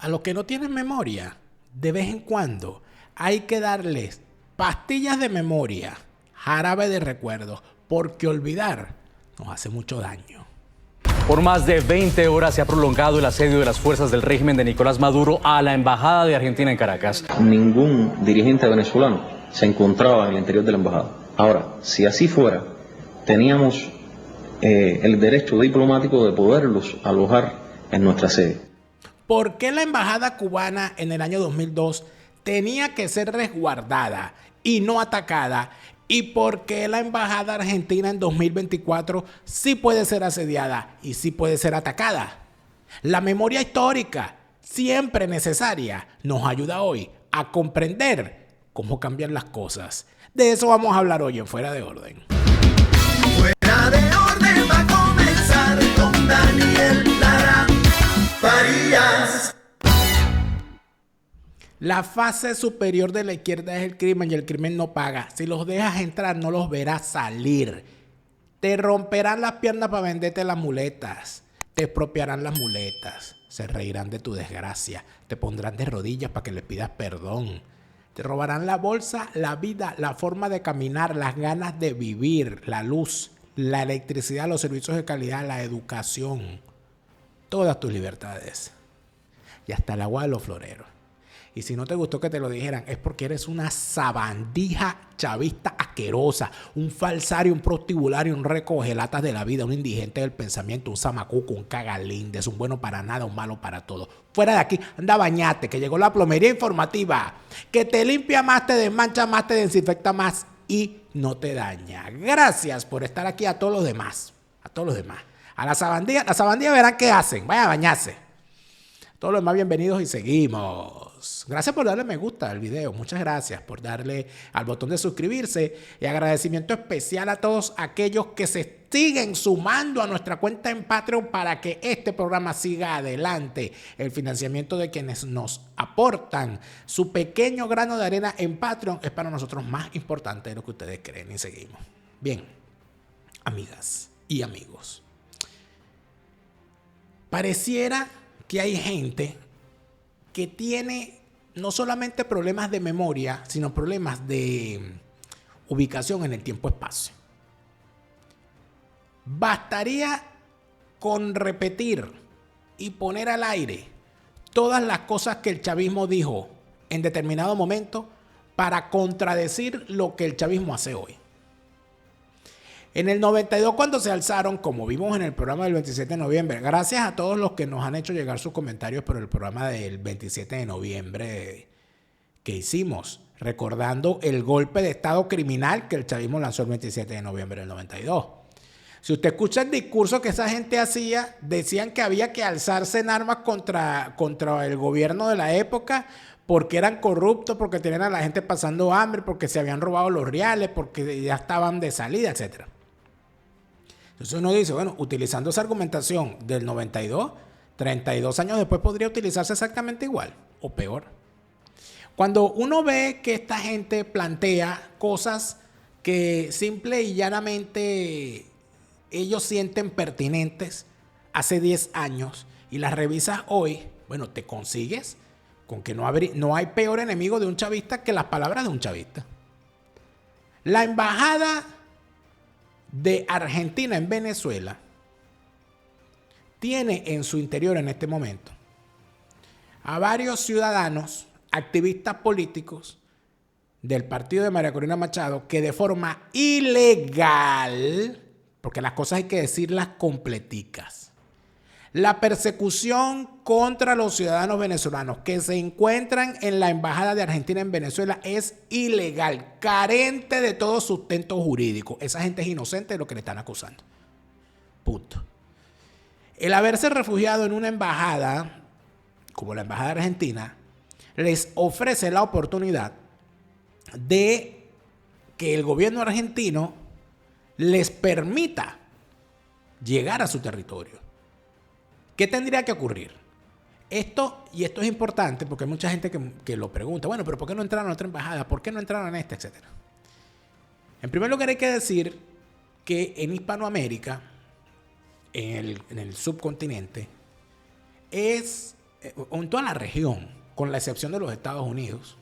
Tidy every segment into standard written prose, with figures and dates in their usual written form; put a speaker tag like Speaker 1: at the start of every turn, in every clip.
Speaker 1: A los que no tienen memoria, de vez en cuando hay que darles pastillas de memoria, jarabe de recuerdos, porque olvidar nos hace mucho daño.
Speaker 2: Por más de 20 horas se ha prolongado el asedio de las fuerzas del régimen de Nicolás Maduro a la embajada de Argentina en Caracas.
Speaker 3: Ningún dirigente venezolano se encontraba en el interior de la embajada. Ahora, si así fuera, teníamos el derecho diplomático de poderlos alojar en nuestra sede.
Speaker 1: ¿Por qué la embajada cubana en el año 2002 tenía que ser resguardada y no atacada? ¿Y por qué la embajada argentina en 2024 sí puede ser asediada y sí puede ser atacada? La memoria histórica, siempre necesaria, nos ayuda hoy a comprender cómo cambian las cosas. De eso vamos a hablar hoy en Fuera de Orden.
Speaker 4: Fuera de Orden va a comenzar con Daniel Lara Farías.
Speaker 1: La fase superior de la izquierda es el crimen y el crimen no paga. Si los dejas entrar, no los verás salir. Te romperán las piernas para venderte las muletas. Te expropiarán las muletas. Se reirán de tu desgracia. Te pondrán de rodillas para que le pidas perdón. Te robarán la bolsa, la vida, la forma de caminar, las ganas de vivir, la luz, la electricidad, los servicios de calidad, la educación. Todas tus libertades. Y hasta el agua de los floreros. Y si no te gustó que te lo dijeran, es porque eres una sabandija chavista asquerosa, un falsario, un prostibulario, un recogelatas de la vida, un indigente del pensamiento, un zamacuco, un cagalíndes, un bueno para nada, un malo para todo. Fuera de aquí, anda bañate, que llegó la plomería informativa, que te limpia más, te desmancha más, te desinfecta más y no te daña. Gracias por estar aquí a todos los demás, a todos los demás. A la sabandija verán qué hacen, vayan a bañarse. Todos los demás bienvenidos y seguimos. Gracias por darle me gusta al video. Muchas gracias por darle al botón de suscribirse. Y agradecimiento especial a todos aquellos que se siguen sumando a nuestra cuenta en Patreon para que este programa siga adelante. El financiamiento de quienes nos aportan su pequeño grano de arena en Patreon es para nosotros más importante de lo que ustedes creen. Y seguimos. Bien, amigas y amigos. Pareciera que hay gente que tiene no solamente problemas de memoria, sino problemas de ubicación en el tiempo-espacio. Bastaría con repetir y poner al aire todas las cosas que el chavismo dijo en determinado momento para contradecir lo que el chavismo hace hoy. En el 92, cuando se alzaron, como vimos en el programa del 27 de noviembre, gracias a todos los que nos han hecho llegar sus comentarios por el programa del 27 de noviembre que hicimos, recordando el golpe de estado criminal que el chavismo lanzó el 27 de noviembre del 92. Si usted escucha el discurso que esa gente hacía, decían que había que alzarse en armas contra el gobierno de la época porque eran corruptos, porque tenían a la gente pasando hambre, porque se habían robado los reales, porque ya estaban de salida, etc. Entonces uno dice, bueno, utilizando esa argumentación del 92, 32 años después podría utilizarse exactamente igual o peor. Cuando uno ve que esta gente plantea cosas que simple y llanamente ellos sienten pertinentes hace 10 años y las revisas hoy, bueno, te consigues con que no hay peor enemigo de un chavista que las palabras de un chavista. La embajada de Argentina en Venezuela tiene en su interior en este momento a varios ciudadanos, activistas políticos del partido de María Corina Machado que de forma ilegal, porque las cosas hay que decirlas completicas, la persecución contra los ciudadanos venezolanos que se encuentran en la embajada de Argentina en Venezuela es ilegal, carente de todo sustento jurídico. Esa gente es inocente de lo que le están acusando. Punto. El haberse refugiado en una embajada, como la embajada de Argentina, les ofrece la oportunidad de que el gobierno argentino les permita llegar a su territorio. ¿Qué tendría que ocurrir? Esto es importante porque hay mucha gente que lo pregunta. Bueno, pero ¿por qué no entraron a otra embajada? ¿Por qué no entraron en esta? Etcétera. En primer lugar hay que decir que en Hispanoamérica, en el subcontinente, es en toda la región, con la excepción de los Estados Unidos,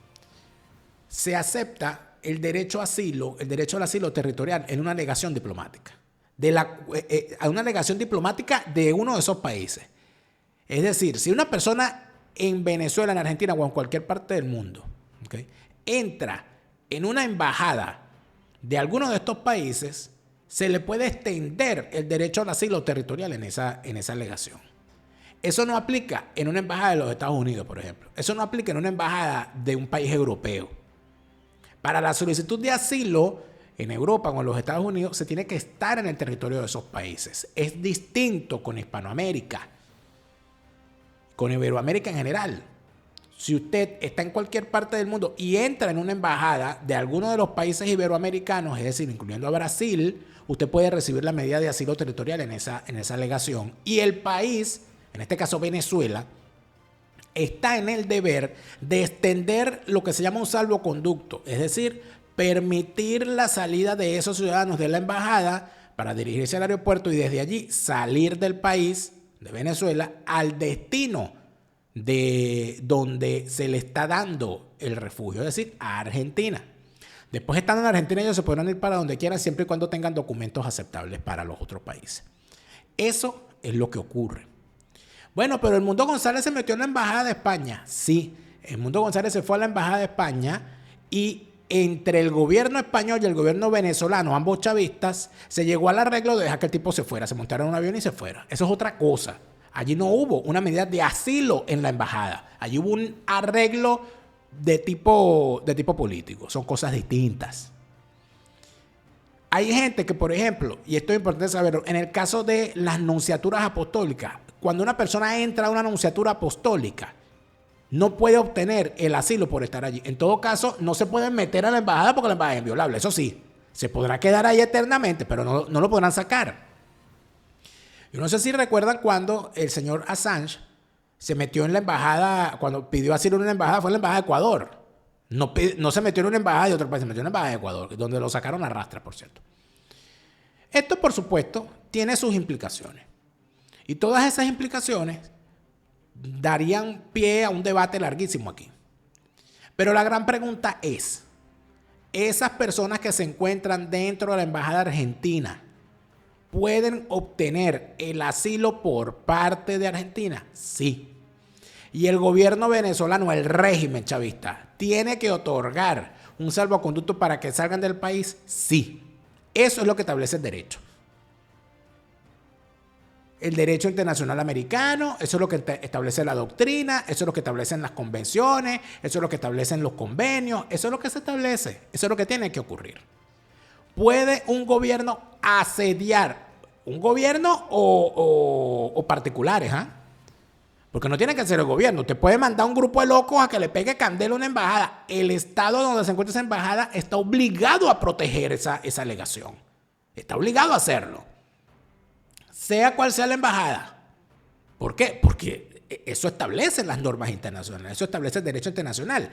Speaker 1: se acepta el derecho al asilo territorial en una alegación diplomática. A una alegación diplomática de uno de esos países. Es decir, si una persona en Venezuela, en Argentina o en cualquier parte del mundo, ¿okay?, entra en una embajada de alguno de estos países, se le puede extender el derecho al asilo territorial en esa alegación. Eso no aplica en una embajada de los Estados Unidos, por ejemplo. Eso no aplica en una embajada de un país europeo. Para la solicitud de asilo en Europa o en los Estados Unidos, se tiene que estar en el territorio de esos países. Es distinto con Hispanoamérica, con Iberoamérica en general. Si usted está en cualquier parte del mundo y entra en una embajada de alguno de los países iberoamericanos, es decir, incluyendo a Brasil, usted puede recibir la medida de asilo territorial en esa alegación. Y el país, en este caso Venezuela, está en el deber de extender lo que se llama un salvoconducto, es decir, permitir la salida de esos ciudadanos de la embajada para dirigirse al aeropuerto y desde allí salir del país de Venezuela al destino de donde se le está dando el refugio, es decir, a Argentina. Después, estando en Argentina, ellos se podrán ir para donde quieran siempre y cuando tengan documentos aceptables para los otros países. Eso es lo que ocurre. Bueno, pero el Mundo González se metió en la embajada de España. Sí, el Mundo González se fue a la embajada de España y entre el gobierno español y el gobierno venezolano, ambos chavistas, se llegó al arreglo de dejar que el tipo se fuera, se montara en un avión y se fuera. Eso es otra cosa. Allí no hubo una medida de asilo en la embajada. Allí hubo un arreglo de tipo político. Son cosas distintas. Hay gente que, por ejemplo, y esto es importante saberlo, en el caso de las nunciaturas apostólicas, cuando una persona entra a una nunciatura apostólica, no puede obtener el asilo por estar allí. En todo caso, no se pueden meter a la embajada porque la embajada es inviolable. Eso sí, se podrá quedar ahí eternamente, pero no lo podrán sacar. Yo no sé si recuerdan cuando el señor Assange se metió en la embajada, cuando pidió asilo en una embajada, fue en la embajada de Ecuador. No se metió en una embajada de otro país, se metió en la embajada de Ecuador, donde lo sacaron a rastras, por cierto. Esto, por supuesto, tiene sus implicaciones. Y todas esas implicaciones darían pie a un debate larguísimo aquí. Pero la gran pregunta es, ¿esas personas que se encuentran dentro de la embajada argentina pueden obtener el asilo por parte de Argentina? Sí. Y el gobierno venezolano, el régimen chavista, ¿tiene que otorgar un salvoconducto para que salgan del país? Sí. Eso es lo que establece el derecho. El derecho internacional americano, eso es lo que establece la doctrina, eso es lo que establecen las convenciones, eso es lo que establecen los convenios, eso es lo que se establece, eso es lo que tiene que ocurrir. ¿Puede un gobierno asediar? ¿Un gobierno o particulares? Porque no tiene que ser el gobierno. Usted puede mandar un grupo de locos a que le pegue candela a una embajada. El estado donde se encuentra esa embajada está obligado a proteger esa alegación. Está obligado a hacerlo. Sea cual sea la embajada. ¿Por qué? Porque eso establece las normas internacionales. Eso establece el derecho internacional.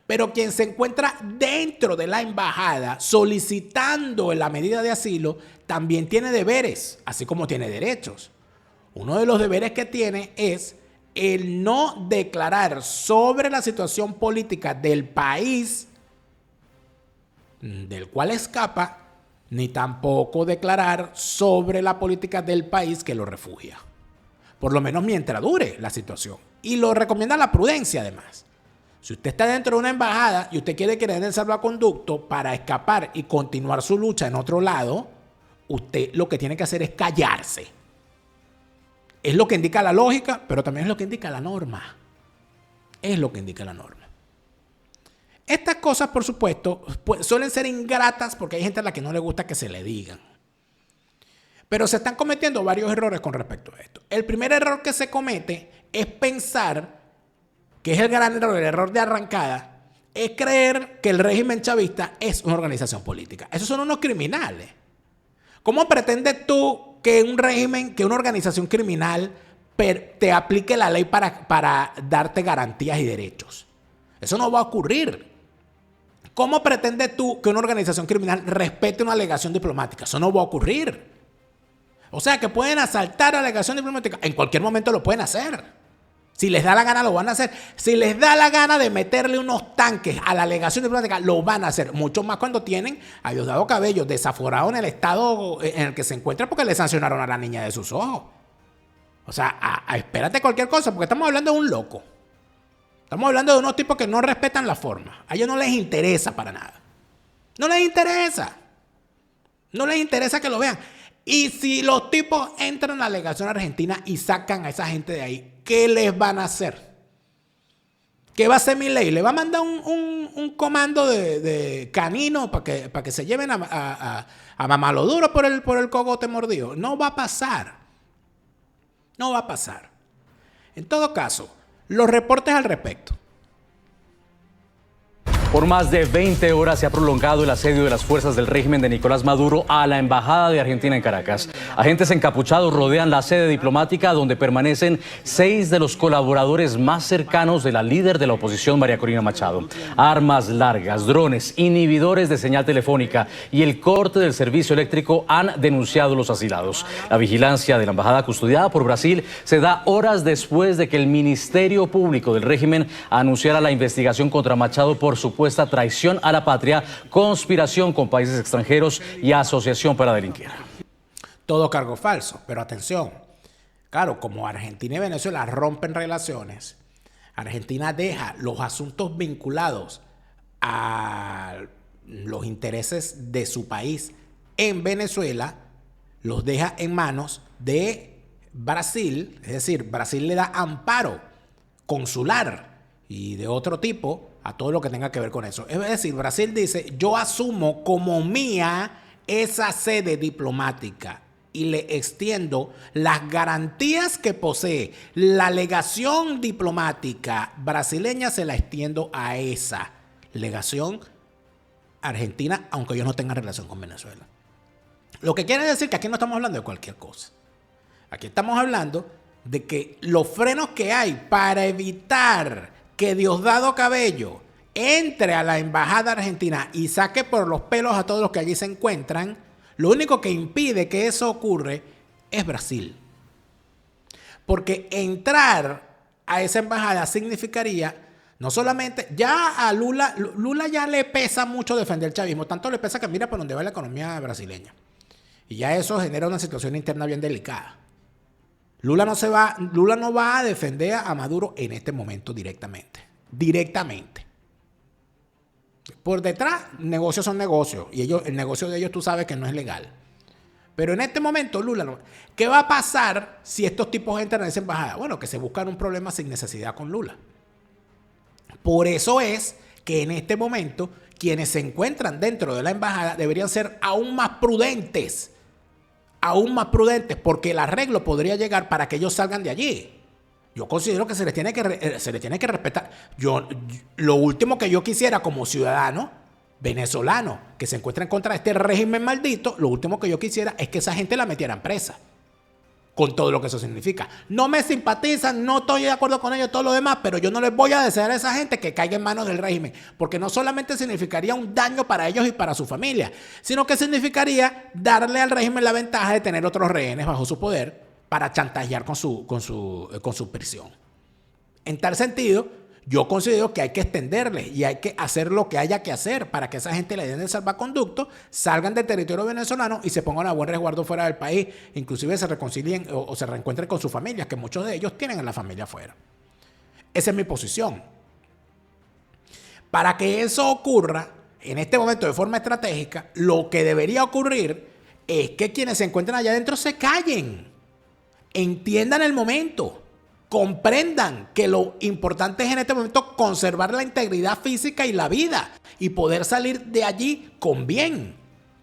Speaker 1: Pero quien se encuentra dentro de la embajada solicitando la medida de asilo también tiene deberes, así como tiene derechos. Uno de los deberes que tiene es el no declarar sobre la situación política del país del cual escapa, ni tampoco declarar sobre la política del país que lo refugia. Por lo menos mientras dure la situación. Y lo recomienda la prudencia además. Si usted está dentro de una embajada y usted quiere que le den el salvoconducto para escapar y continuar su lucha en otro lado, usted lo que tiene que hacer es callarse. Es lo que indica la lógica, pero también es lo que indica la norma. Es lo que indica la norma. Estas cosas, por supuesto, suelen ser ingratas porque hay gente a la que no le gusta que se le digan. Pero se están cometiendo varios errores con respecto a esto. El primer error que se comete es pensar, que es el gran error, el error de arrancada, es creer que el régimen chavista es una organización política. Esos son unos criminales. ¿Cómo pretendes tú que un régimen, que una organización criminal te aplique la ley para darte garantías y derechos? Eso no va a ocurrir. ¿Cómo pretendes tú que una organización criminal respete una alegación diplomática? Eso no va a ocurrir. O sea, que pueden asaltar alegación diplomática. En cualquier momento lo pueden hacer. Si les da la gana, lo van a hacer. Si les da la gana de meterle unos tanques a la alegación diplomática, lo van a hacer. Mucho más cuando tienen a Diosdado Cabello desaforado en el estado en el que se encuentra porque le sancionaron a la niña de sus ojos. O sea, espérate cualquier cosa, porque estamos hablando de un loco. Estamos hablando de unos tipos que no respetan la forma. A ellos no les interesa para nada. No les interesa. No les interesa que lo vean. Y si los tipos entran a la delegación argentina y sacan a esa gente de ahí, ¿qué les van a hacer? ¿Qué va a hacer Milei? ¿Le va a mandar un comando de canino para que se lleven a mamarlo duro por el cogote mordido? No va a pasar. No va a pasar. En todo caso, los reportes al respecto.
Speaker 2: Por más de 20 horas se ha prolongado el asedio de las fuerzas del régimen de Nicolás Maduro a la Embajada de Argentina en Caracas. Agentes encapuchados rodean la sede diplomática donde permanecen 6 de los colaboradores más cercanos de la líder de la oposición, María Corina Machado. Armas largas, drones, inhibidores de señal telefónica y el corte del servicio eléctrico han denunciado los asilados. La vigilancia de la embajada custodiada por Brasil se da horas después de que el Ministerio Público del régimen anunciara la investigación contra Machado por supuesta traición a la patria, conspiración con países extranjeros y asociación para delinquir.
Speaker 1: Todo cargo falso, pero atención. Claro, como Argentina y Venezuela rompen relaciones, Argentina deja los asuntos vinculados a los intereses de su país en Venezuela, los deja en manos de Brasil, es decir, Brasil le da amparo consular y de otro tipo a todo lo que tenga que ver con eso. Es decir, Brasil dice, yo asumo como mía esa sede diplomática y le extiendo las garantías que posee la legación diplomática brasileña, se la extiendo a esa legación argentina, aunque ellos no tengan relación con Venezuela. Lo que quiere decir que aquí no estamos hablando de cualquier cosa. Aquí estamos hablando de que los frenos que hay para evitar que Diosdado Cabello entre a la embajada argentina y saque por los pelos a todos los que allí se encuentran, lo único que impide que eso ocurra es Brasil. Porque entrar a esa embajada significaría no solamente, ya a Lula ya le pesa mucho defender el chavismo, tanto le pesa que mira por dónde va la economía brasileña. Y ya eso genera una situación interna bien delicada. Lula no va a defender a Maduro en este momento directamente. Por detrás, negocios son negocios. Y el negocio de ellos tú sabes que no es legal. Pero en este momento, Lula no. ¿Qué va a pasar si estos tipos entran a esa embajada? Bueno, que se buscan un problema sin necesidad con Lula. Por eso es que en este momento, quienes se encuentran dentro de la embajada deberían ser aún más prudentes, porque el arreglo podría llegar para que ellos salgan de allí. Yo considero que se les tiene que respetar. Lo último que yo quisiera como ciudadano venezolano que se encuentra en contra de este régimen maldito, lo último que yo quisiera es que esa gente la metieran presa. Con todo lo que eso significa. No me simpatizan, no estoy de acuerdo con ellos, todo lo demás, pero yo no les voy a desear a esa gente que caiga en manos del régimen, porque no solamente significaría un daño para ellos y para su familia, sino que significaría darle al régimen la ventaja de tener otros rehenes bajo su poder para chantajear con su prisión. En tal sentido, yo considero que hay que extenderles y hay que hacer lo que haya que hacer para que esa gente le den el salvaconducto, salgan del territorio venezolano y se pongan a buen resguardo fuera del país, inclusive se reconcilien o se reencuentren con sus familias, que muchos de ellos tienen a la familia afuera. Esa es mi posición. Para que eso ocurra, en este momento de forma estratégica, lo que debería ocurrir es que quienes se encuentran allá adentro se callen, entiendan el momento, comprendan que lo importante es en este momento conservar la integridad física y la vida y poder salir de allí con bien,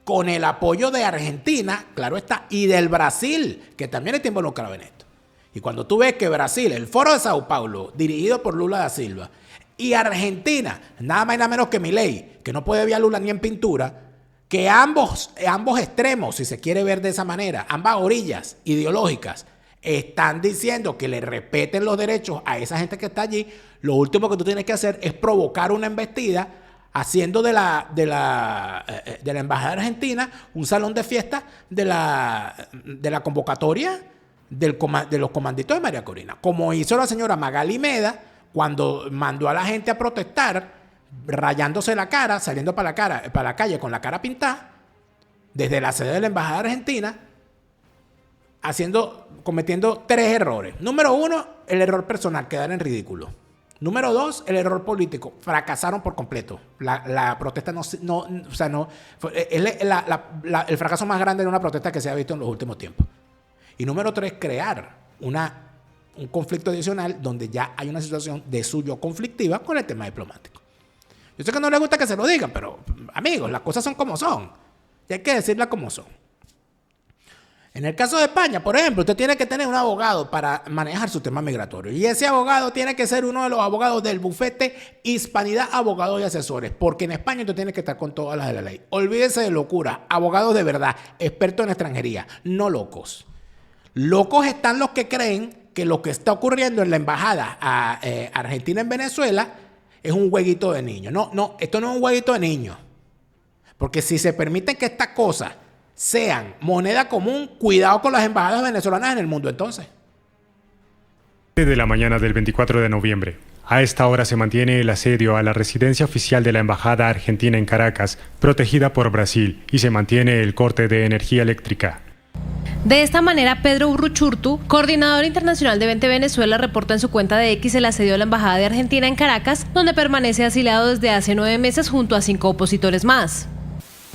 Speaker 1: con el apoyo de Argentina, claro está, y del Brasil, que también está involucrado en esto. Y cuando tú ves que Brasil, el Foro de Sao Paulo, dirigido por Lula da Silva, y Argentina, nada más y nada menos que Milei, que no puede ver a Lula ni en pintura, que ambos extremos, si se quiere ver de esa manera, ambas orillas ideológicas, están diciendo que le respeten los derechos a esa gente que está allí, lo último que tú tienes que hacer es provocar una embestida haciendo de la embajada argentina un salón de fiesta de la convocatoria de los comanditos de María Corina. Como hizo la señora Magali Meda cuando mandó a la gente a protestar, rayándose la cara, saliendo para la calle con la cara pintada, desde la sede de la Embajada Argentina, cometiendo 3 errores. Número 1, el error personal, quedar en ridículo. Número 2, el error político. Fracasaron por completo. La protesta el fracaso más grande de una protesta que se ha visto en los últimos tiempos. Y número 3, crear un conflicto adicional donde ya hay una situación de suyo conflictiva con el tema diplomático. Yo sé que no les gusta que se lo digan, pero amigos, las cosas son como son. Y hay que decirlas como son. En el caso de España, por ejemplo, usted tiene que tener un abogado para manejar su tema migratorio. Y ese abogado tiene que ser uno de los abogados del bufete Hispanidad Abogados y Asesores. Porque en España usted tiene que estar con todas las de la ley. Olvídese de locura. Abogados de verdad, expertos en extranjería, no locos. Locos están los que creen que lo que está ocurriendo en la embajada argentina en Venezuela es un jueguito de niños. No, esto no es un jueguito de niños. Porque si se permiten que estas cosas sean moneda común, cuidado con las embajadas venezolanas en el mundo entonces.
Speaker 5: De la mañana del 24 de noviembre. A esta hora se mantiene el asedio a la residencia oficial de la Embajada Argentina en Caracas, protegida por Brasil, y se mantiene el corte de energía eléctrica.
Speaker 6: De esta manera, Pedro Urruchurtu, coordinador internacional de Vente Venezuela, reporta en su cuenta de X el asedio a la Embajada de Argentina en Caracas, donde permanece asilado desde hace 9 meses junto a 5 opositores más.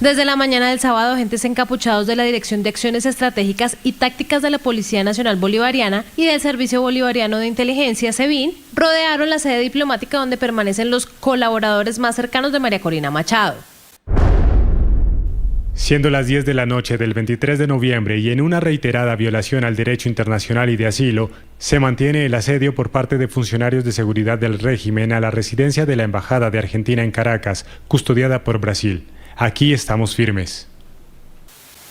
Speaker 6: Desde la mañana del sábado, agentes encapuchados de la Dirección de Acciones Estratégicas y Tácticas de la Policía Nacional Bolivariana y del Servicio Bolivariano de Inteligencia, SEBIN, rodearon la sede diplomática donde permanecen los colaboradores más cercanos de María Corina Machado.
Speaker 5: Siendo las 10 de la noche del 23 de noviembre y en una reiterada violación al derecho internacional y de asilo, se mantiene el asedio por parte de funcionarios de seguridad del régimen a la residencia de la Embajada de Argentina en Caracas, custodiada por Brasil. Aquí estamos firmes.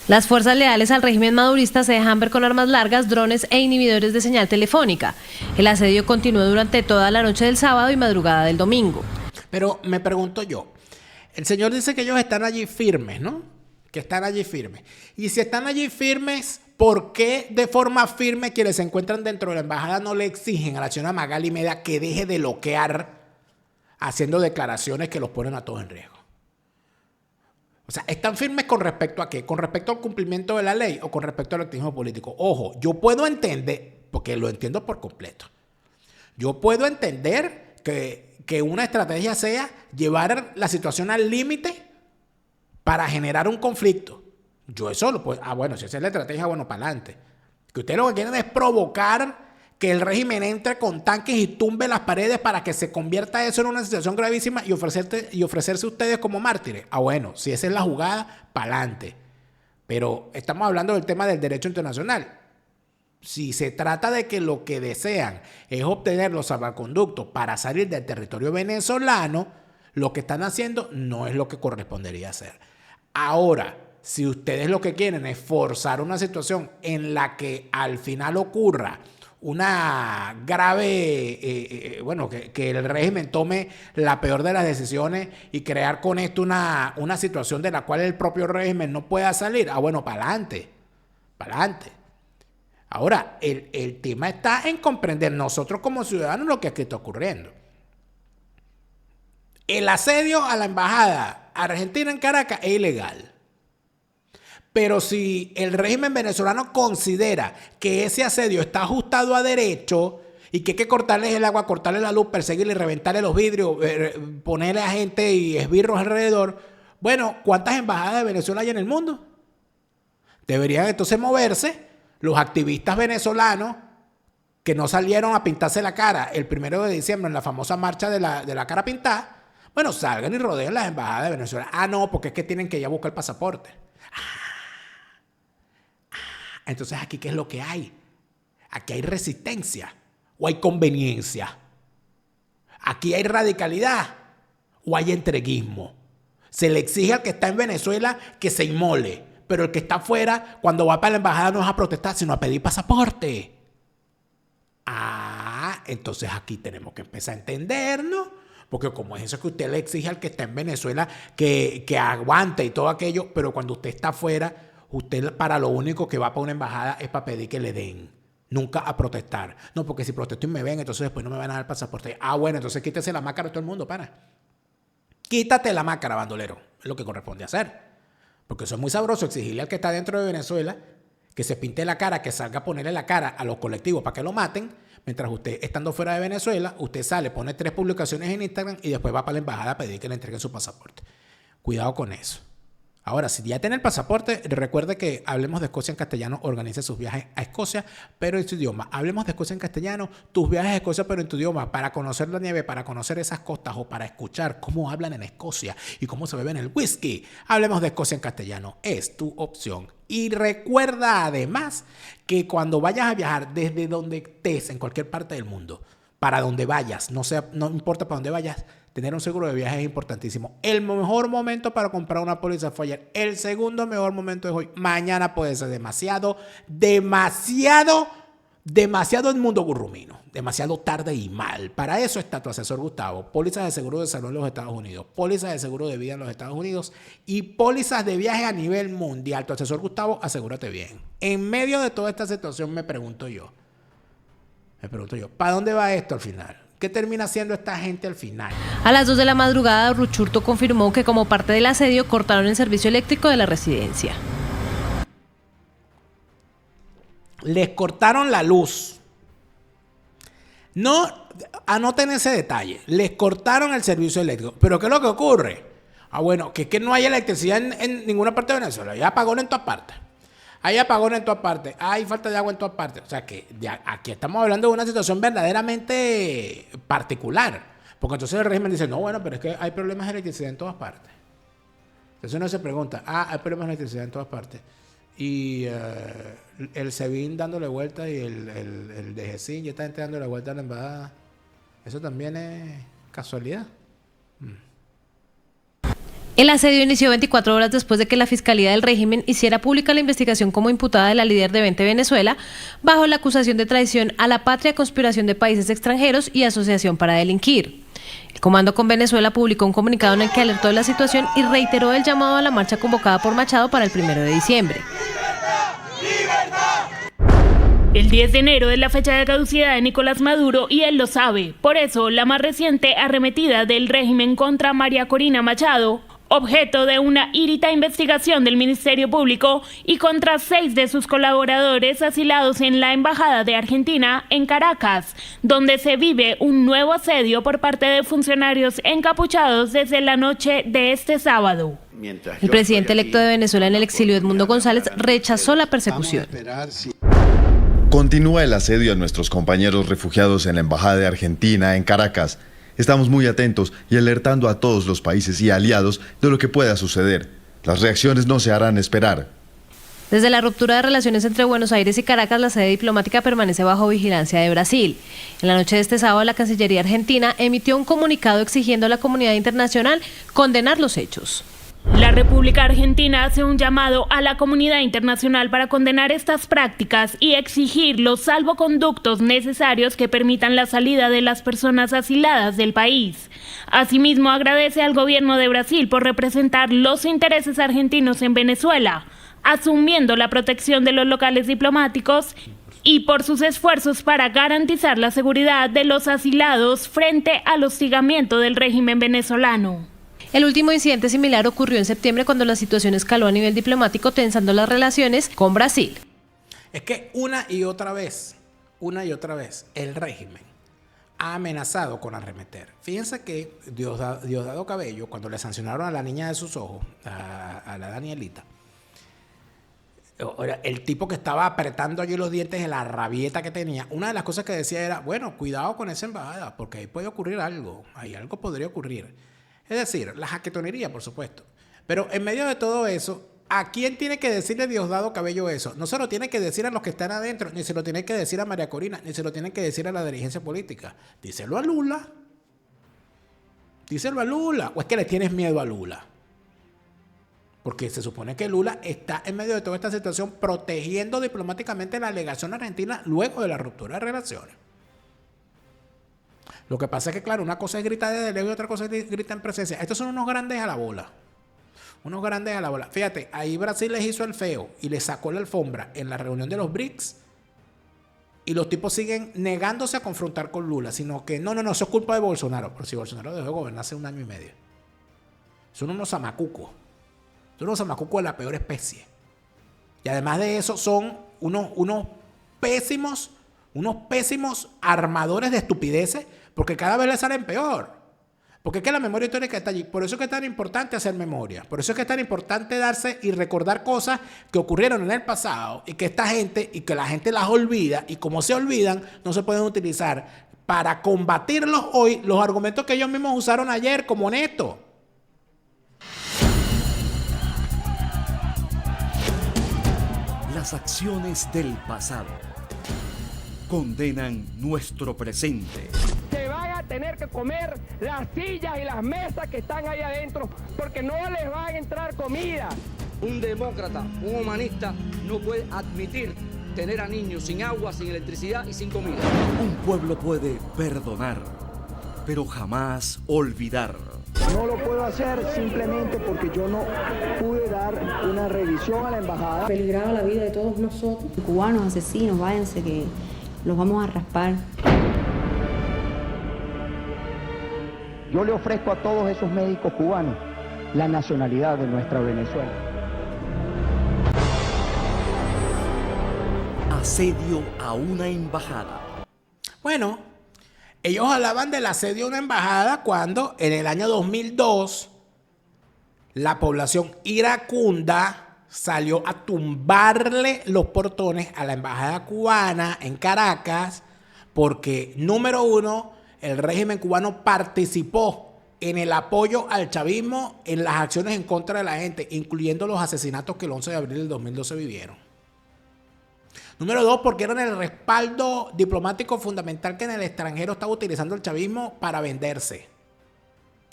Speaker 6: Las fuerzas leales al régimen madurista se dejan ver con armas largas, drones e inhibidores de señal telefónica. El asedio continuó durante toda la noche del sábado y madrugada del domingo.
Speaker 1: Pero me pregunto yo, el señor dice que ellos están allí firmes, ¿no? Que están allí firmes. Y si están allí firmes, ¿por qué de forma firme quienes se encuentran dentro de la embajada no le exigen a la señora Magali Meda que deje de loquear haciendo declaraciones que los ponen a todos en riesgo? O sea, ¿están firmes con respecto a qué? ¿Con respecto al cumplimiento de la ley o con respecto al activismo político? Ojo, yo puedo entender, porque lo entiendo por completo, yo puedo entender que una estrategia sea llevar la situación al límite para generar un conflicto. Yo eso lo puedo... bueno, si esa es la estrategia, bueno, para adelante. Que ustedes lo que quieren es provocar que el régimen entre con tanques y tumbe las paredes para que se convierta eso en una situación gravísima y ofrecerse ustedes como mártires. Bueno, si esa es la jugada, para adelante. Pero estamos hablando del tema del derecho internacional. Si se trata de que lo que desean es obtener los salvoconductos para salir del territorio venezolano, lo que están haciendo no es lo que correspondería hacer. Ahora, si ustedes lo que quieren es forzar una situación en la que al final ocurra una grave, que el régimen tome la peor de las decisiones y crear con esto una situación de la cual el propio régimen no pueda salir, bueno, para adelante, para adelante. Ahora, el tema está en comprender nosotros como ciudadanos lo que aquí está ocurriendo. El asedio a la embajada argentina en Caracas es ilegal. Pero si el régimen venezolano considera que ese asedio está ajustado a derecho y que hay que cortarles el agua, cortarle la luz, perseguirle, reventarle los vidrios, ponerle a gente y esbirros alrededor, bueno, ¿cuántas embajadas de Venezuela hay en el mundo? Deberían entonces moverse los activistas venezolanos que no salieron a pintarse la cara el 1 de diciembre en la famosa marcha de la cara pintada. Bueno, salgan y rodeen las embajadas de Venezuela. No, porque es que tienen que ir a buscar el pasaporte. Entonces, ¿aquí qué es lo que hay? Aquí hay resistencia o hay conveniencia. Aquí hay radicalidad o hay entreguismo. Se le exige al que está en Venezuela que se inmole, pero el que está afuera, cuando va para la embajada, no es a protestar, sino a pedir pasaporte. Entonces aquí tenemos que empezar a entendernos. Porque como es eso que usted le exige al que está en Venezuela que aguante y todo aquello, pero cuando usted está afuera, usted para lo único que va para una embajada es para pedir que le den. Nunca a protestar. No, porque si protesto y me ven, entonces después no me van a dar el pasaporte. Ah, bueno, entonces quítese la máscara a todo el mundo, pana. Quítate la máscara, bandolero. Es lo que corresponde hacer. Porque eso es muy sabroso exigirle al que está dentro de Venezuela que se pinte la cara, que salga a ponerle la cara a los colectivos para que lo maten. Mientras usted, estando fuera de Venezuela, usted sale, pone 3 publicaciones en Instagram y después va para la embajada a pedir que le entreguen su pasaporte. Cuidado con eso. Ahora, si ya tiene el pasaporte, recuerde que Hablemos de Escocia en Castellano organiza sus viajes a Escocia, pero en su idioma. Hablemos de Escocia en Castellano, tus viajes a Escocia, pero en tu idioma, para conocer la nieve, para conocer esas costas o para escuchar cómo hablan en Escocia y cómo se beben el whisky. Hablemos de Escocia en Castellano, es tu opción. Y recuerda además que cuando vayas a viajar desde donde estés, en cualquier parte del mundo, para donde vayas, no importa para dónde vayas, tener un seguro de viaje es importantísimo. El mejor momento para comprar una póliza fue ayer. El segundo mejor momento es hoy. Mañana puede ser demasiado en mundo gurrumino. Demasiado tarde y mal. Para eso está tu asesor Gustavo. Pólizas de seguro de salud en los Estados Unidos. Pólizas de seguro de vida en los Estados Unidos. Y pólizas de viaje a nivel mundial. Tu asesor Gustavo, asegúrate bien. En medio de toda esta situación me pregunto yo, ¿para dónde va esto al final? ¿Qué termina haciendo esta gente al final?
Speaker 6: A las 2 de la madrugada, Ruchurtu confirmó que como parte del asedio cortaron el servicio eléctrico de la residencia.
Speaker 1: Les cortaron la luz. No, anoten ese detalle. Les cortaron el servicio eléctrico. ¿Pero qué es lo que ocurre? Bueno, que es que no hay electricidad en ninguna parte de Venezuela. Hay apagón en todas partes. Hay apagón en todas partes. Hay falta de agua en todas partes. O sea que aquí estamos hablando de una situación verdaderamente particular. Porque entonces el régimen dice, no, bueno, pero es que hay problemas de electricidad en todas partes. Entonces uno se pregunta, hay problemas de electricidad en todas partes. Y el SEBIN dándole vuelta y el DGCIN y esta gente dándole vuelta a la embajada. Eso también es casualidad.
Speaker 6: El asedio inició 24 horas después de que la Fiscalía del régimen hiciera pública la investigación como imputada de la líder de 20 Venezuela, bajo la acusación de traición a la patria, conspiración de países extranjeros y asociación para delinquir. El Comando con Venezuela publicó un comunicado en el que alertó de la situación y reiteró el llamado a la marcha convocada por Machado para el 1 de diciembre.
Speaker 7: El 10 de enero es la fecha de caducidad de Nicolás Maduro y él lo sabe. Por eso, la más reciente arremetida del régimen contra María Corina Machado, objeto de una írita investigación del Ministerio Público, y contra 6 de sus colaboradores asilados en la Embajada de Argentina en Caracas, donde se vive un nuevo asedio por parte de funcionarios encapuchados desde la noche de este sábado.
Speaker 6: El presidente electo de Venezuela en el exilio, Edmundo González, rechazó la persecución.
Speaker 8: Continúa el asedio a nuestros compañeros refugiados en la Embajada de Argentina en Caracas. Estamos muy atentos y alertando a todos los países y aliados de lo que pueda suceder. Las reacciones no se harán esperar.
Speaker 6: Desde la ruptura de relaciones entre Buenos Aires y Caracas, la sede diplomática permanece bajo vigilancia de Brasil. En la noche de este sábado, la Cancillería argentina emitió un comunicado exigiendo a la comunidad internacional condenar los hechos.
Speaker 7: La República Argentina hace un llamado a la comunidad internacional para condenar estas prácticas y exigir los salvoconductos necesarios que permitan la salida de las personas asiladas del país. Asimismo, agradece al gobierno de Brasil por representar los intereses argentinos en Venezuela, asumiendo la protección de los locales diplomáticos y por sus esfuerzos para garantizar la seguridad de los asilados frente al hostigamiento del régimen venezolano.
Speaker 6: El último incidente similar ocurrió en septiembre cuando la situación escaló a nivel diplomático, tensando las relaciones con Brasil.
Speaker 1: Es que una y otra vez, el régimen ha amenazado con arremeter. Fíjense que Diosdado Cabello, cuando le sancionaron a la niña de sus ojos, a la Danielita, el tipo que estaba apretando allí los dientes de la rabieta que tenía, una de las cosas que decía era, bueno, cuidado con esa embajada, porque ahí puede ocurrir algo, ahí algo podría ocurrir. Es decir, la jaquetonería, por supuesto. Pero en medio de todo eso, ¿a quién tiene que decirle Diosdado Cabello eso? No se lo tiene que decir a los que están adentro, ni se lo tiene que decir a María Corina, ni se lo tiene que decir a la dirigencia política. Díselo a Lula. Díselo a Lula. ¿O es que le tienes miedo a Lula? Porque se supone que Lula está en medio de toda esta situación protegiendo diplomáticamente la alegación argentina luego de la ruptura de relaciones. Lo que pasa es que, claro, una cosa es gritar desde lejos y otra cosa es gritar en presencia. Estos son unos grandes a la bola. Unos grandes a la bola. Fíjate, ahí Brasil les hizo el feo y les sacó la alfombra en la reunión de los BRICS Y los tipos siguen negándose a confrontar con Lula, sino que no, eso es culpa de Bolsonaro. Pero si Bolsonaro dejó de gobernar hace 1 año y medio. Son unos zamacucos. Son unos zamacucos de la peor especie. Y además de eso son unos pésimos armadores de estupideces, porque cada vez les salen peor. Porque es que la memoria histórica está allí. Por eso es que es tan importante hacer memoria. Por eso es que es tan importante darse y recordar cosas que ocurrieron en el pasado y que esta gente, y que la gente las olvida, y como se olvidan, no se pueden utilizar para combatirlos hoy los argumentos que ellos mismos usaron ayer como honestos.
Speaker 9: Las acciones del pasado condenan nuestro presente.
Speaker 10: Se van a tener que comer las sillas y las mesas que están ahí adentro porque no les va a entrar comida.
Speaker 11: Un demócrata, un humanista no puede admitir tener a niños sin agua, sin electricidad y sin comida.
Speaker 9: Un pueblo puede perdonar, pero jamás olvidar.
Speaker 10: No lo puedo hacer simplemente porque yo no pude dar una revisión a la embajada.
Speaker 12: Peligraba la vida de todos nosotros. Cubanos, asesinos, váyanse que los vamos a raspar.
Speaker 10: Yo le ofrezco a todos esos médicos cubanos la nacionalidad de nuestra Venezuela.
Speaker 9: Asedio a una embajada.
Speaker 1: Bueno, ellos hablaban del asedio a una embajada cuando en el año 2002 la población iracunda salió a tumbarle los portones a la embajada cubana en Caracas porque, número uno, el régimen cubano participó en el apoyo al chavismo en las acciones en contra de la gente, incluyendo los asesinatos que el 11 de abril del 2012 vivieron. Número 2, porque eran el respaldo diplomático fundamental que en el extranjero estaba utilizando el chavismo para venderse,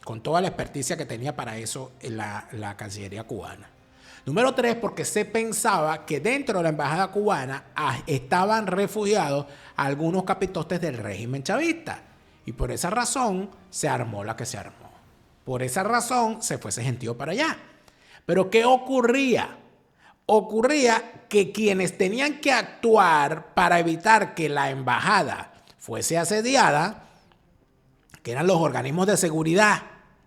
Speaker 1: con toda la experticia que tenía para eso en la Cancillería cubana. Número 3, porque se pensaba que dentro de la embajada cubana estaban refugiados algunos capitostes del régimen chavista. Y por esa razón se armó la que se armó. Por esa razón se fue ese gentío para allá. Pero ¿qué ocurría? Ocurría que quienes tenían que actuar para evitar que la embajada fuese asediada, que eran los organismos de seguridad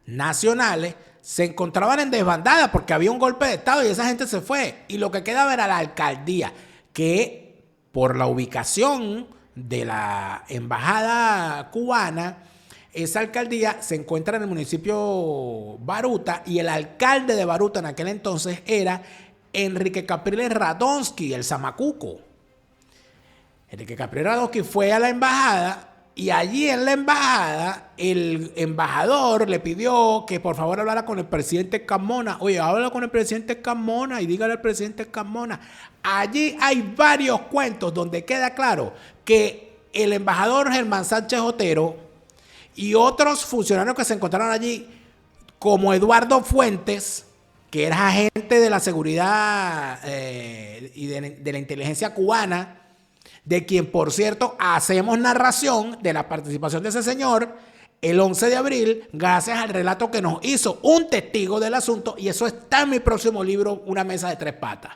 Speaker 1: nacionales, se encontraban en desbandada porque había un golpe de Estado y esa gente se fue. Y lo que quedaba era la alcaldía, que por la ubicación de la embajada cubana, esa alcaldía se encuentra en el municipio Baruta y el alcalde de Baruta en aquel entonces era Enrique Capriles Radonsky, el zamacuco. Enrique Capriles Radonsky fue a la embajada y allí en la embajada el embajador le pidió que por favor hablara con el presidente Carmona. Oye, habla con el presidente Carmona y dígale al presidente Carmona. Allí hay varios cuentos donde queda claro que el embajador Germán Sánchez Otero y otros funcionarios que se encontraron allí, como Eduardo Fuentes, que era agente de la seguridad y de la inteligencia cubana, de quien, por cierto, hacemos narración de la participación de ese señor el 11 de abril, gracias al relato que nos hizo un testigo del asunto, y eso está en mi próximo libro, Una mesa de 3 patas.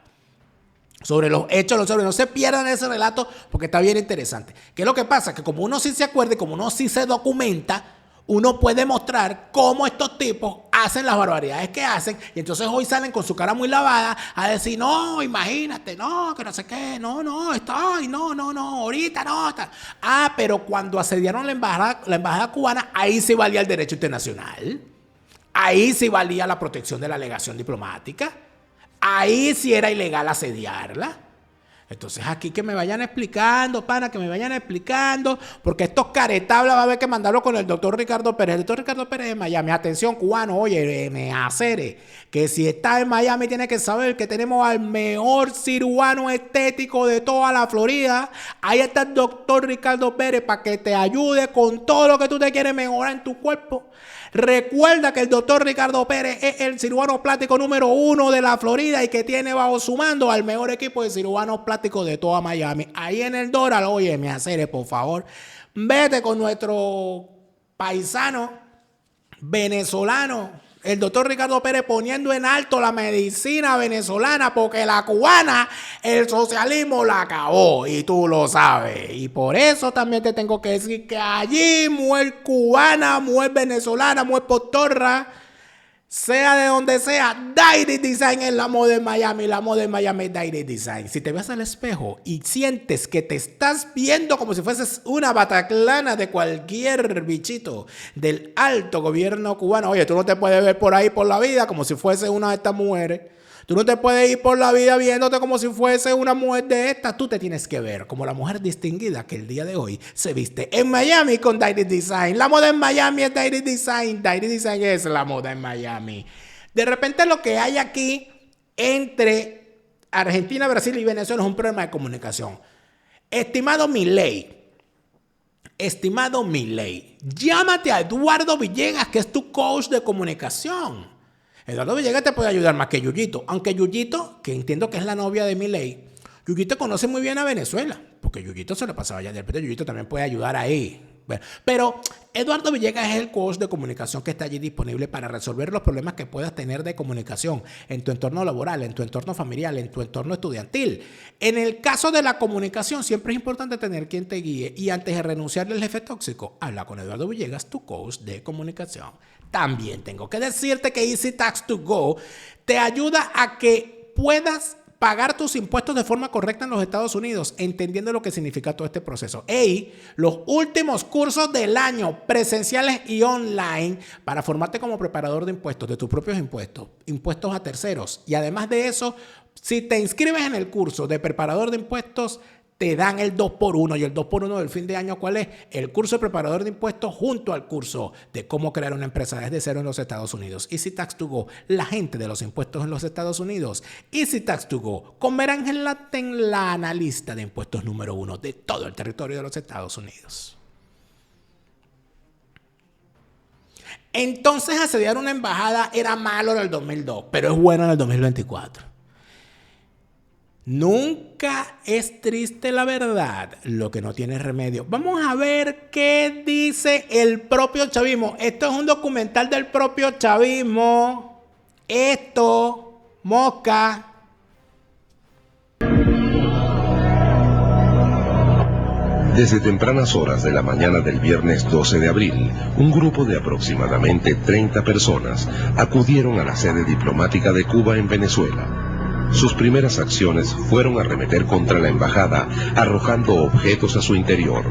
Speaker 1: Sobre los hechos, no se pierdan ese relato porque está bien interesante. ¿Qué es lo que pasa? Que como uno sí se acuerda y como uno sí se documenta, uno puede mostrar cómo estos tipos hacen las barbaridades que hacen y entonces hoy salen con su cara muy lavada a decir, no, imagínate, no, que no sé qué, no, ahorita no. Ah, pero cuando asediaron la embajada cubana, ahí sí valía el derecho internacional, ahí sí valía la protección de la legación diplomática, ahí sí era ilegal asediarla. Entonces aquí que me vayan explicando, que me vayan explicando, porque estos caretablas va a haber que mandarlo con el doctor Ricardo Pérez. El doctor Ricardo Pérez de Miami, atención cubano, oye, me acere, que si está en Miami tiene que saber que tenemos al mejor cirujano estético de toda la Florida. Ahí está el doctor Ricardo Pérez para que te ayude con todo lo que tú te quieres mejorar en tu cuerpo. Recuerda que el doctor Ricardo Pérez es el cirujano plástico número 1 de la Florida y que tiene bajo su mando al mejor equipo de cirujanos plásticos de toda Miami. Ahí en el Doral, oye, me acere, por favor, vete con nuestro paisano venezolano El doctor Ricardo Pérez poniendo en alto la medicina venezolana porque la cubana, el socialismo la acabó y tú lo sabes. Y por eso también te tengo que decir que allí, mujer cubana, mujer venezolana, mujer potorra, sea de donde sea, Direct Design es la moda en Miami. La moda en Miami es Direct Design. Si te ves al espejo y sientes que te estás viendo como si fueses una bataclana de cualquier bichito del alto gobierno cubano, oye, tú no te puedes ver por ahí por la vida como si fuese una de estas mujeres. Tú no te puedes ir por la vida viéndote como si fuese una mujer de estas. Tú te tienes que ver como la mujer distinguida que el día de hoy se viste en Miami con Direct Design. La moda en Miami es Direct Design. Direct Design es la moda en Miami. De repente lo que hay aquí entre Argentina, Brasil y Venezuela es un problema de comunicación. Estimado Milei, llámate a Eduardo Villegas, que es tu coach de comunicación. Eduardo Villegas te puede ayudar más que Yuyito. Aunque Yuyito, que entiendo que es la novia de Milei, Yuyito conoce muy bien a Venezuela. Porque Yuyito se lo pasaba allá. De repente Yuyito también puede ayudar ahí. Pero Eduardo Villegas es el coach de comunicación que está allí disponible para resolver los problemas que puedas tener de comunicación en tu entorno laboral, en tu entorno familiar, en tu entorno estudiantil. En el caso de la comunicación, siempre es importante tener quien te guíe. Y antes de renunciarle al jefe tóxico, habla con Eduardo Villegas, tu coach de comunicación. También tengo que decirte que Easy Tax to Go te ayuda a que puedas pagar tus impuestos de forma correcta en los Estados Unidos, entendiendo lo que significa todo este proceso. Los últimos cursos del año, presenciales y online, para formarte como preparador de impuestos, de tus propios impuestos, impuestos a terceros. Y además de eso, si te inscribes en el curso de preparador de impuestos, te dan el 2x1. Y el 2x1 del fin de año, ¿cuál es? El curso de preparador de impuestos junto al curso de cómo crear una empresa desde cero en los Estados Unidos. Easy Tax to Go, la gente de los impuestos en los Estados Unidos. Easy Tax to Go, con Berángel Laten, la analista de impuestos número 1 de todo el territorio de los Estados Unidos. Entonces, asediar una embajada era malo en el 2002, pero es bueno en el 2024. Nunca es triste la verdad, lo que no tiene remedio. Vamos a ver qué dice el propio chavismo. Esto es un documental del propio chavismo. Esto, mosca.
Speaker 13: Desde tempranas horas de la mañana del viernes 12 de abril, un grupo de aproximadamente 30 personas acudieron a la sede diplomática de Cuba en Venezuela. Sus primeras acciones fueron arremeter contra la embajada, arrojando objetos a su interior,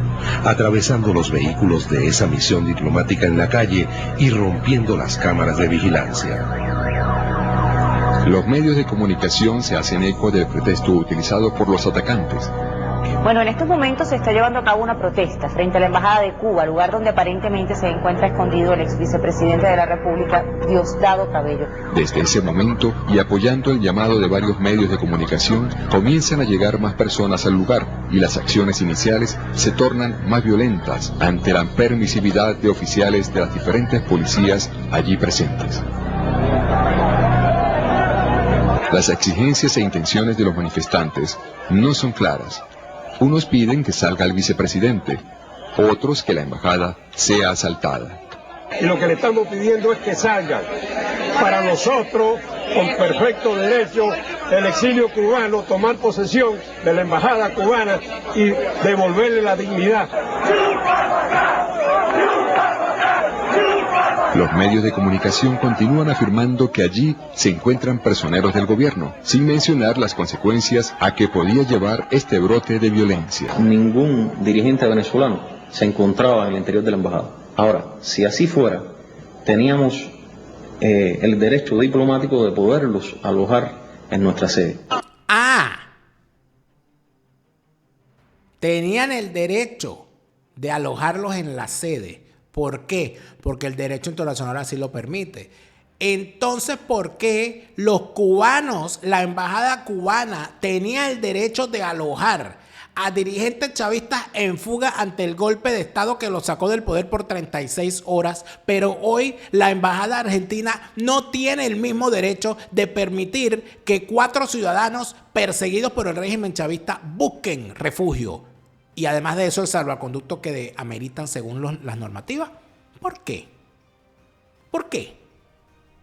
Speaker 13: atravesando los vehículos de esa misión diplomática en la calle y rompiendo las cámaras de vigilancia.
Speaker 14: Los medios de comunicación se hacen eco del pretexto utilizado por los atacantes.
Speaker 15: Bueno, en estos momentos se está llevando a cabo una protesta frente a la Embajada de Cuba, lugar donde aparentemente se encuentra escondido el ex vicepresidente de la República, Diosdado Cabello.
Speaker 14: Desde ese momento, y apoyando el llamado de varios medios de comunicación, comienzan a llegar más personas al lugar y las acciones iniciales se tornan más violentas ante la permisividad de oficiales de las diferentes policías allí presentes. Las exigencias e intenciones de los manifestantes no son claras. Unos piden que salga el vicepresidente, otros que la embajada sea asaltada.
Speaker 16: Y lo que le estamos pidiendo es que salgan. Para nosotros, con perfecto derecho, el exilio cubano, tomar posesión de la embajada cubana y devolverle la dignidad.
Speaker 14: Los medios de comunicación continúan afirmando que allí se encuentran personeros del gobierno, sin mencionar las consecuencias a que podía llevar este brote de violencia.
Speaker 3: Ningún dirigente venezolano se encontraba en el interior de la embajada. Ahora, si así fuera, teníamos el derecho diplomático de poderlos alojar en nuestra sede.
Speaker 1: Tenían el derecho de alojarlos en la sede. ¿Por qué? Porque el derecho internacional así lo permite. Entonces, ¿por qué los cubanos, la embajada cubana, tenía el derecho de alojar a dirigentes chavistas en fuga ante el golpe de Estado que los sacó del poder por 36 horas, pero hoy la embajada argentina no tiene el mismo derecho de permitir que 4 ciudadanos perseguidos por el régimen chavista busquen refugio? Y además de eso, el salvoconducto que ameritan según las normativas. ¿Por qué? ¿Por qué?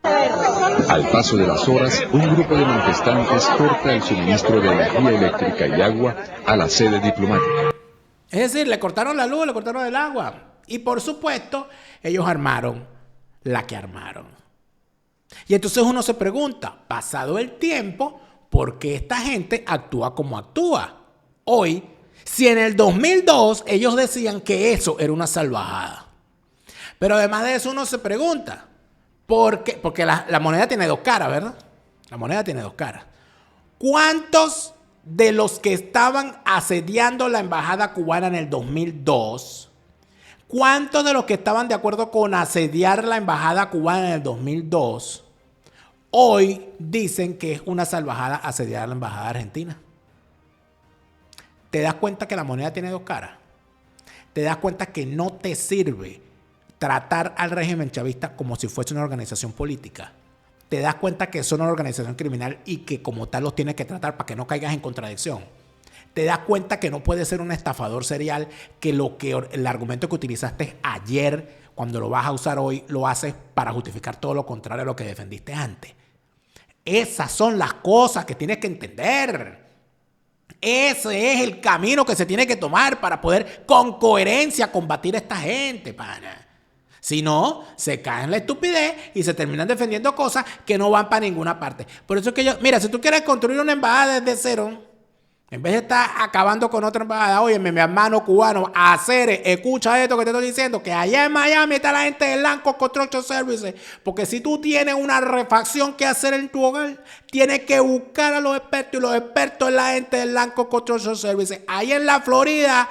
Speaker 14: Al paso de las horas, un grupo de manifestantes corta el suministro de energía eléctrica y agua a la sede diplomática.
Speaker 1: Es decir, le cortaron la luz, le cortaron el agua. Y por supuesto, ellos armaron la que armaron. Y entonces uno se pregunta, pasado el tiempo, ¿por qué esta gente actúa como actúa? Hoy, si en el 2002 ellos decían que eso era una salvajada. Pero además de eso uno se pregunta, ¿por qué? Porque la moneda tiene dos caras, ¿verdad? La moneda tiene dos caras. ¿Cuántos de los que estaban asediando la embajada cubana en el 2002, cuántos de los que estaban de acuerdo con asediar la embajada cubana en el 2002, hoy dicen que es una salvajada asediar la embajada argentina? ¿Te das cuenta que la moneda tiene dos caras? ¿Te das cuenta que no te sirve tratar al régimen chavista como si fuese una organización política? ¿Te das cuenta que son una organización criminal y que como tal los tienes que tratar para que no caigas en contradicción? ¿Te das cuenta que no puedes ser un estafador serial, que el argumento que utilizaste ayer, cuando lo vas a usar hoy, lo haces para justificar todo lo contrario a lo que defendiste antes? Esas son las cosas que tienes que entender. Ese es el camino que se tiene que tomar para poder con coherencia combatir a esta gente, pana. Si no, se caen en la estupidez y se terminan defendiendo cosas que no van para ninguna parte. Por eso es que mira, si tú quieres construir una embajada desde cero, en vez de estar acabando con otra embajada, óyeme, mi hermano cubano, escucha esto que te estoy diciendo, que allá en Miami está la gente de Lanco Construction Services, porque si tú tienes una refacción que hacer en tu hogar, tienes que buscar a los expertos, y los expertos es la gente de Lanco Construction Services. Ahí en la Florida,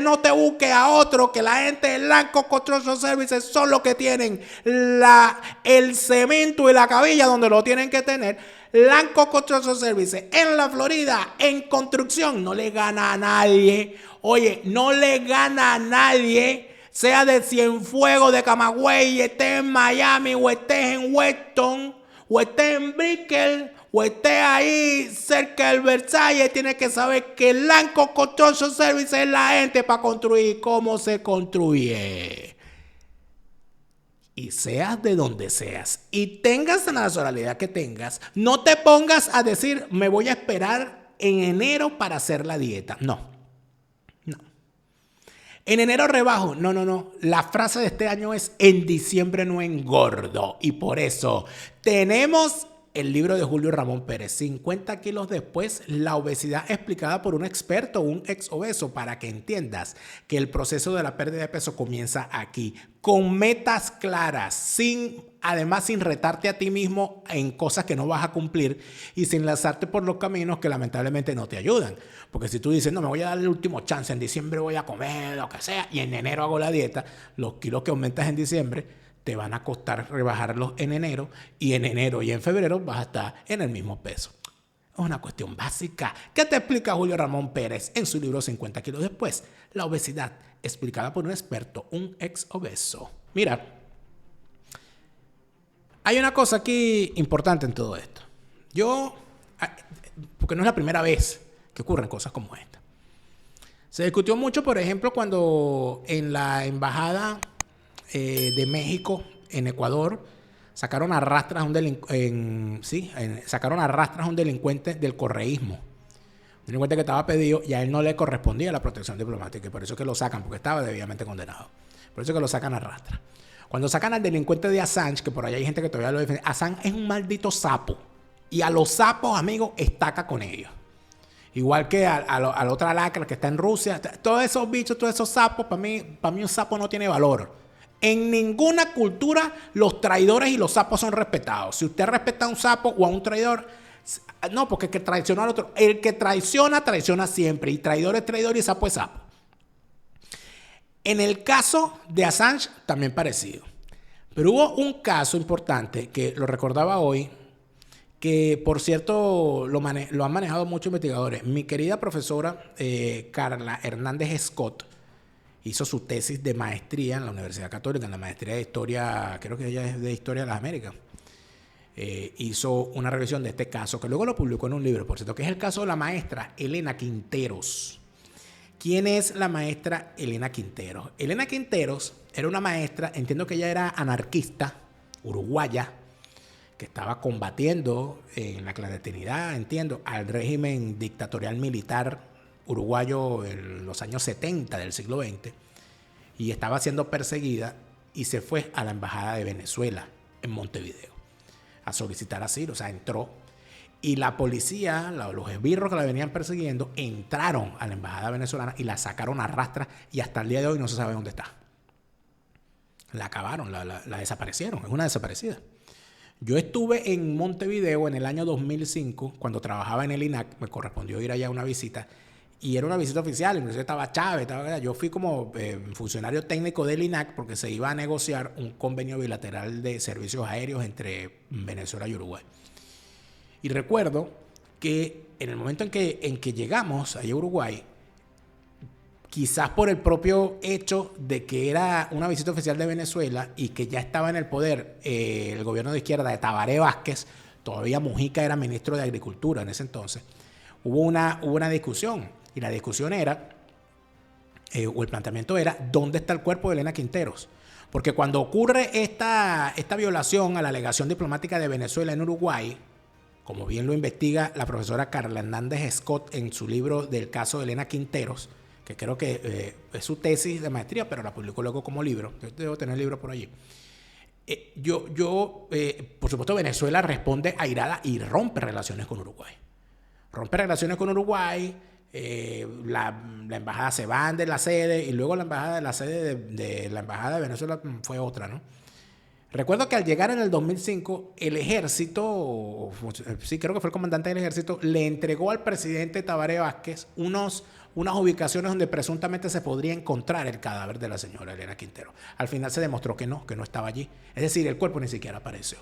Speaker 1: no te busques a otro, que la gente de Lanco Construction Services son los que tienen el cemento y la cabilla donde lo tienen que tener. Lanco Construction Services en la Florida, en construcción, no le gana a nadie. Oye, no le gana a nadie, sea de Cienfuegos, de Camagüey, estés en Miami, o estés en Weston, o estés en Brickell, o estés ahí cerca del Versalles. Tienes que saber que Lanco Construction Services es la gente para construir. ¿Cómo se construye? Y seas de donde seas y tengas la nacionalidad que tengas, no te pongas a decir, me voy a esperar en enero para hacer la dieta. No. En enero rebajo. No. La frase de este año es, en diciembre no engordo. Y por eso tenemos el libro de Julio Ramón Pérez, 50 kilos después, la obesidad explicada por un experto, un ex obeso, para que entiendas que el proceso de la pérdida de peso comienza aquí, con metas claras, además sin retarte a ti mismo en cosas que no vas a cumplir y sin lanzarte por los caminos que lamentablemente no te ayudan. Porque si tú dices, no, me voy a dar el último chance, en diciembre voy a comer, lo que sea, y en enero hago la dieta, los kilos que aumentas en diciembre te van a costar rebajarlos en enero, y en enero y en febrero vas a estar en el mismo peso. Es una cuestión básica que te explica Julio Ramón Pérez en su libro 50 kilos después, la obesidad explicada por un experto, un ex obeso. Mira, hay una cosa aquí importante en todo esto. Porque no es la primera vez que ocurren cosas como esta. Se discutió mucho, por ejemplo, cuando en la embajada de México en Ecuador sacaron a rastras a un delincuente del correísmo. Un delincuente que estaba pedido y a él no le correspondía la protección diplomática, y por eso es que lo sacan, porque estaba debidamente condenado. Por eso es que lo sacan a rastras. Cuando sacan al delincuente de Assange, que por ahí hay gente que todavía lo defiende, Assange es un maldito sapo, y a los sapos, amigos, estaca con ellos. Igual que a la otra lacra que está en Rusia. Todos esos bichos, todos esos sapos, para mí un sapo no tiene valor. En ninguna cultura los traidores y los sapos son respetados. Si usted respeta a un sapo o a un traidor, no, porque el que traiciona al otro, el que traiciona, traiciona siempre. Y traidor es traidor y sapo es sapo. En el caso de Assange, también parecido. Pero hubo un caso importante que lo recordaba hoy, que por cierto lo han manejado muchos investigadores. Mi querida profesora Carla Hernández Scott hizo su tesis de maestría en la Universidad Católica, en la maestría de Historia, creo que ella es de Historia de las Américas. Hizo una revisión de este caso, que luego lo publicó en un libro, por cierto, que es el caso de la maestra Elena Quinteros. ¿Quién es la maestra Elena Quinteros? Elena Quinteros era una maestra, entiendo que ella era anarquista, uruguaya, que estaba combatiendo en la clandestinidad, entiendo, al régimen dictatorial militar uruguayo en los años 70 del siglo XX, y estaba siendo perseguida y se fue a la embajada de Venezuela en Montevideo a solicitar asilo. O sea, entró y la policía, los esbirros que la venían persiguiendo, entraron a la embajada venezolana y la sacaron a rastras, y hasta el día de hoy no se sabe dónde está. La acabaron, la desaparecieron, es una desaparecida. Yo estuve en Montevideo en el año 2005, cuando trabajaba en el INAC, me correspondió ir allá a una visita, y era una visita oficial, incluso estaba Chávez, yo fui como funcionario técnico del INAC porque se iba a negociar un convenio bilateral de servicios aéreos entre Venezuela y Uruguay. Y recuerdo que en el momento en que llegamos allá a Uruguay, quizás por el propio hecho de que era una visita oficial de Venezuela y que ya estaba en el poder el gobierno de izquierda de Tabaré Vázquez, todavía Mujica era ministro de Agricultura en ese entonces, hubo una discusión, y la discusión era, o el planteamiento era, ¿dónde está el cuerpo de Elena Quinteros? Porque cuando ocurre esta violación a la legación diplomática de Venezuela en Uruguay, como bien lo investiga la profesora Carla Hernández Scott en su libro del caso de Elena Quinteros, que creo que es su tesis de maestría, pero la publicó luego como libro. Yo debo tener el libro por allí. Por supuesto, Venezuela responde airada y rompe relaciones con Uruguay. Rompe relaciones con Uruguay, la embajada se van de la sede, y luego la sede de la embajada de Venezuela fue otra, ¿no? Recuerdo que al llegar en el 2005, el ejército, sí, creo que fue el comandante del ejército, le entregó al presidente Tabaré Vázquez unas ubicaciones donde presuntamente se podría encontrar el cadáver de la señora Elena Quintero. Al final se demostró que no estaba allí. Es decir, el cuerpo ni siquiera apareció.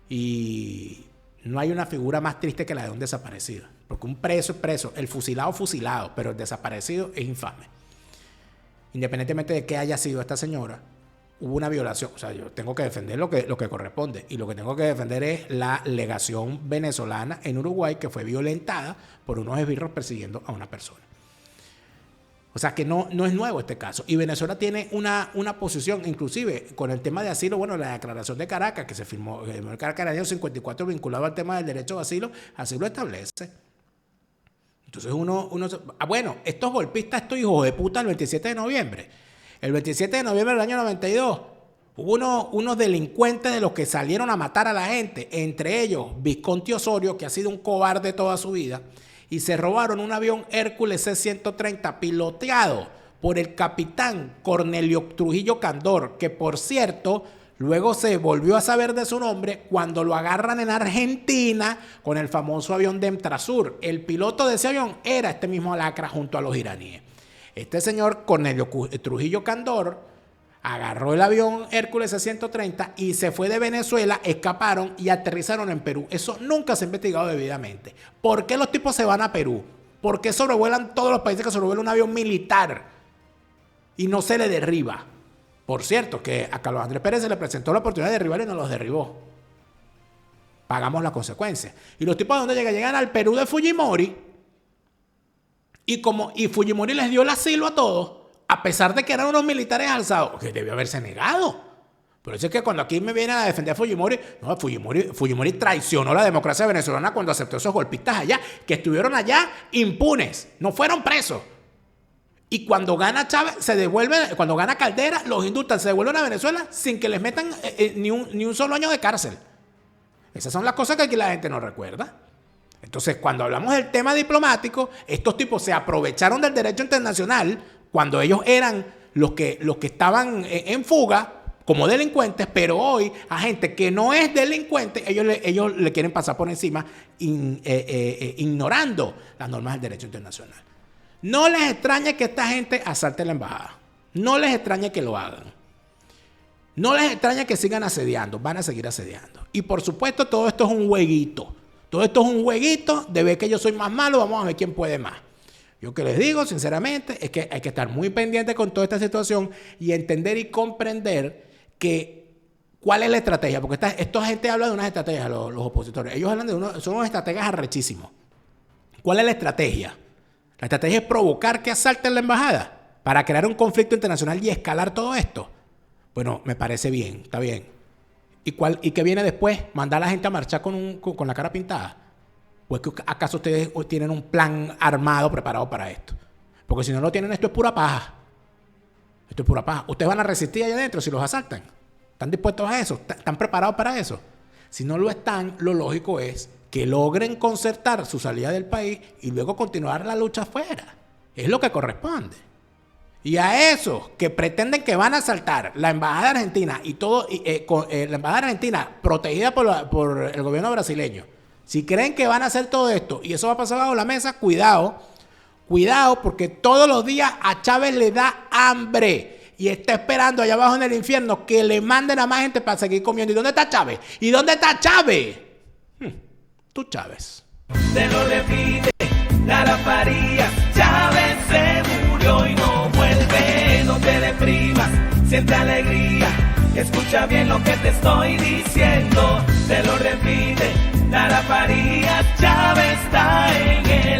Speaker 1: Y no hay una figura más triste que la de un desaparecido. Porque un preso es preso, el fusilado, pero el desaparecido es infame. Independientemente de qué haya sido esta señora, hubo una violación. O sea, yo tengo que defender lo que corresponde. Y lo que tengo que defender es la legación venezolana en Uruguay, que fue violentada por unos esbirros persiguiendo a una persona. O sea que no es nuevo este caso. Y Venezuela tiene una posición, inclusive con el tema de asilo, bueno, la declaración de Caracas, que se firmó en Caracas en el año 54, vinculado al tema del derecho de asilo, así lo establece. Entonces bueno, estos golpistas, estos hijos de puta, el 27 de noviembre. El 27 de noviembre del año 92, hubo unos delincuentes de los que salieron a matar a la gente, entre ellos Visconti Osorio, que ha sido un cobarde toda su vida, y se robaron un avión Hércules C-130 piloteado por el capitán Cornelio Trujillo Candor, que por cierto, luego se volvió a saber de su nombre cuando lo agarran en Argentina con el famoso avión de Emtrasur. El piloto de ese avión era este mismo Lacra junto a los iraníes. Este señor Cornelio Trujillo Candor agarró el avión Hércules C-130 y se fue de Venezuela, escaparon y aterrizaron en Perú. Eso nunca se ha investigado debidamente. ¿Por qué los tipos se van a Perú? ¿Por qué sobrevuelan todos los países que sobrevuelan un avión militar y no se le derriba? Por cierto, que a Carlos Andrés Pérez se le presentó la oportunidad de derribar y no los derribó. Pagamos las consecuencias. ¿Y los tipos a dónde llegan? Llegan al Perú de Fujimori. Y Fujimori les dio el asilo a todos, a pesar de que eran unos militares alzados, que debió haberse negado. Por eso es que cuando aquí me vienen a defender a Fujimori, no, Fujimori traicionó la democracia venezolana cuando aceptó esos golpistas allá, que estuvieron allá impunes, no fueron presos. Y cuando gana Chávez, cuando gana Caldera, los indultan, se devuelven a Venezuela sin que les metan ni un solo año de cárcel. Esas son las cosas que aquí la gente no recuerda. Entonces, cuando hablamos del tema diplomático, estos tipos se aprovecharon del derecho internacional cuando ellos eran los que estaban en fuga como delincuentes, pero hoy a gente que no es delincuente, ellos le quieren pasar por encima ignorando las normas del derecho internacional. No les extrañe que esta gente asalte la embajada. No les extrañe que lo hagan. No les extrañe que sigan asediando. Van a seguir asediando. Y por supuesto, todo esto es un jueguito. Todo esto es un jueguito de ver que yo soy más malo, vamos a ver quién puede más. Yo que les digo, sinceramente, es que hay que estar muy pendiente con toda esta situación y entender y comprender cuál es la estrategia. Porque esta gente habla de unas estrategias, los opositores. Ellos hablan son unos estrategas arrechísimos. ¿Cuál es la estrategia? La estrategia es provocar que asalten la embajada para crear un conflicto internacional y escalar todo esto. Bueno, me parece bien, está bien. ¿Y qué viene después? ¿Mandar a la gente a marchar con la cara pintada? ¿O acaso ustedes tienen un plan armado preparado para esto? Porque si no lo tienen, esto es pura paja. Esto es pura paja. ¿Ustedes van a resistir allá adentro si los asaltan? ¿Están dispuestos a eso? ¿Están preparados para eso? Si no lo están, lo lógico es que logren concertar su salida del país y luego continuar la lucha afuera. Es lo que corresponde. Y a esos que pretenden que van a asaltar la embajada argentina y todo, la embajada argentina protegida por el gobierno brasileño, si creen que van a hacer todo esto y eso va a pasar bajo la mesa, cuidado, porque todos los días a Chávez le da hambre y está esperando allá abajo en el infierno que le manden a más gente para seguir comiendo. ¿Y dónde está Chávez? ¿Y dónde está Chávez? Tú, Chávez.
Speaker 4: Te lo repite Lara Farías, Chávez se murió y no vuelve. No te deprimas, siente alegría, escucha bien lo que te estoy diciendo. Te lo repite Lara Farías, Chávez está en el